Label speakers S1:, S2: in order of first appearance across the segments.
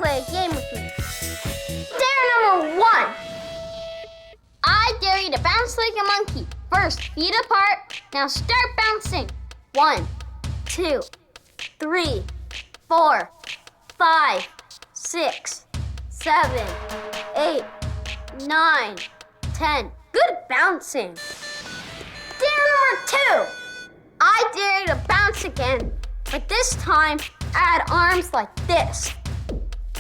S1: play a game with me. Dare number 1. I dare you to bounce like a monkey. First, feet apart. Now start bouncing. 1, 2, 3, 4, 5, 6, 7, 8, 9, 10. Good bouncing. Dare number 2. I dare you to bounce again, but this time add arms like this.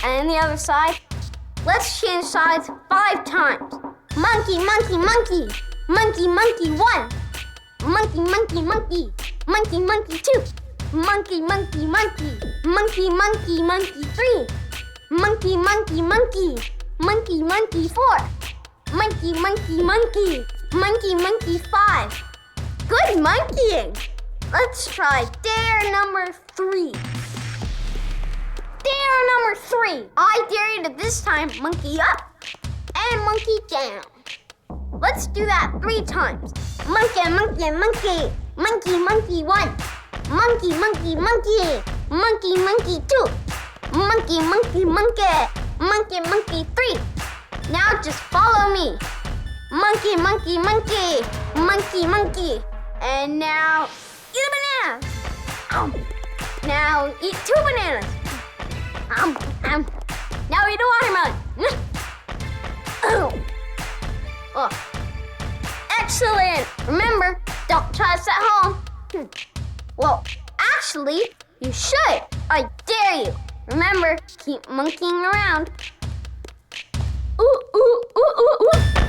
S1: And the other side, let's change sides 5 times. Monkey, monkey, monkey. Monkey, monkey 1. Monkey, monkey, monkey. Monkey, monkey 2. Monkey, monkey, monkey. Monkey, monkey, monkey 3. Monkey, monkey, monkey. Monkey, monkey 4. Monkey, monkey, monkey. Monkey, monkey 5. Good monkeying. Let's try dare number 3. Dare number 3. I dare you to this time monkey up and monkey down. Let's do that 3 times. Monkey, monkey, monkey. Monkey, monkey 1. Monkey, monkey, monkey. Monkey, monkey 2. Monkey, monkey, monkey. Monkey, monkey 3. Now just follow me. Monkey, monkey, monkey. Monkey, monkey. And now eat a banana. Now eat 2 bananas. Now eat a watermelon. Oh. Excellent. Remember, don't try this at home. Well, actually, you should. I dare you. Remember, keep monkeying around. Ooh, ooh, ooh, ooh, ooh.